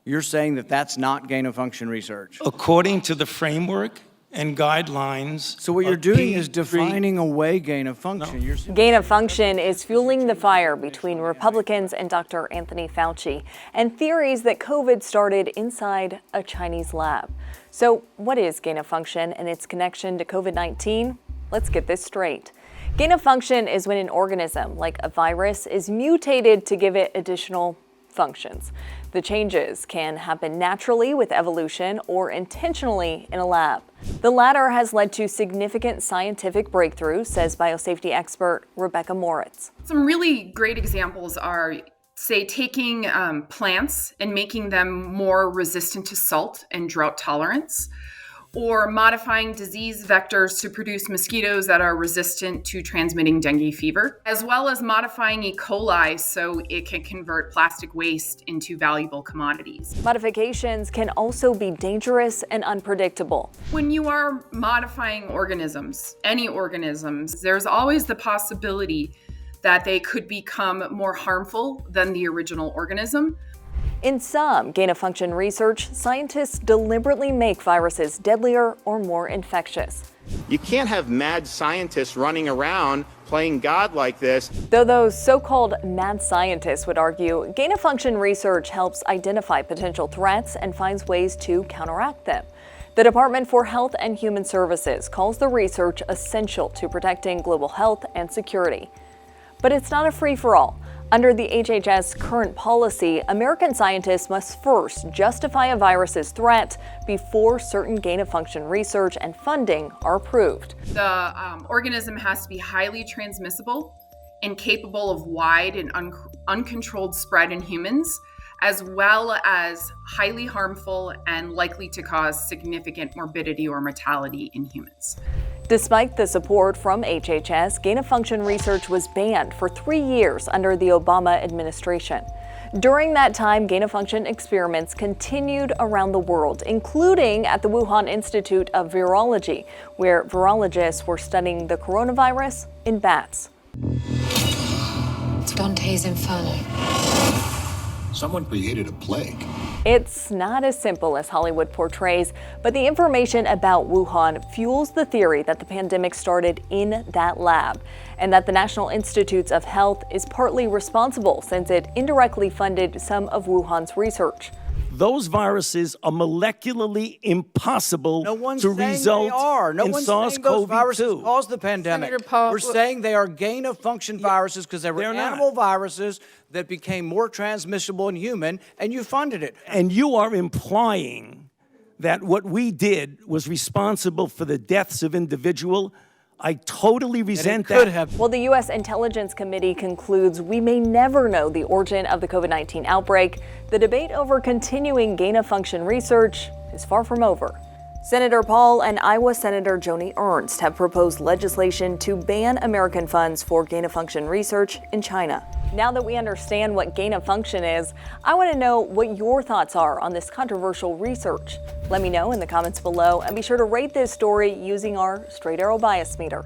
You're saying that that's not gain-of-function research? According to the framework and guidelines. So what you're doing is defining away gain-of-function. No. Gain-of-function is fueling the fire between Republicans and Dr. Anthony Fauci, and theories that COVID started inside a Chinese lab. So what is gain-of-function and its connection to COVID-19? Let's get this straight. Gain-of-function is when an organism, like a virus, is mutated to give it additional functions. The changes can happen naturally with evolution or intentionally in a lab. The latter has led to significant scientific breakthroughs, says biosafety expert Rebecca Moritz. Some really great examples are, say, taking plants and making them more resistant to salt and drought tolerance, or modifying disease vectors to produce mosquitoes that are resistant to transmitting dengue fever, as well as modifying E. coli so it can convert plastic waste into valuable commodities. Modifications can also be dangerous and unpredictable. When you are modifying organisms, any organisms, there's always the possibility that they could become more harmful than the original organism. In some gain-of-function research, scientists deliberately make viruses deadlier or more infectious. You can't have mad scientists running around playing God like this. Though those so-called mad scientists would argue, gain-of-function research helps identify potential threats and finds ways to counteract them. The Department for Health and Human Services calls the research essential to protecting global health and security. But it's not a free-for-all. Under the HHS current policy, American scientists must first justify a virus's threat before certain gain-of-function research and funding are approved. The organism has to be highly transmissible and capable of wide and uncontrolled spread in humans, as well as highly harmful and likely to cause significant morbidity or mortality in humans. Despite the support from HHS, gain-of-function research was banned for 3 years under the Obama administration. During that time, gain-of-function experiments continued around the world, including at the Wuhan Institute of Virology, where virologists were studying the coronavirus in bats. It's Dante's Inferno. Someone created a plague. It's not as simple as Hollywood portrays, but the information about Wuhan fuels the theory that the pandemic started in that lab, and that the National Institutes of Health is partly responsible since it indirectly funded some of Wuhan's research. Those viruses are molecularly impossible to result in SARS-CoV-2. Viruses caused the pandemic. We're saying they are gain-of-function viruses because they were animal viruses that became more transmissible in human, and you funded it. And you are implying that what we did was responsible for the deaths of individuals. I totally resent that. Well, the U.S. Intelligence Committee concludes we may never know the origin of the COVID-19 outbreak. The debate over continuing gain-of-function research is far from over. Senator Paul and Iowa Senator Joni Ernst have proposed legislation to ban American funds for gain-of-function research in China. Now that we understand what gain-of-function is, I want to know what your thoughts are on this controversial research. Let me know in the comments below, and be sure to rate this story using our Straight Arrow Bias Meter.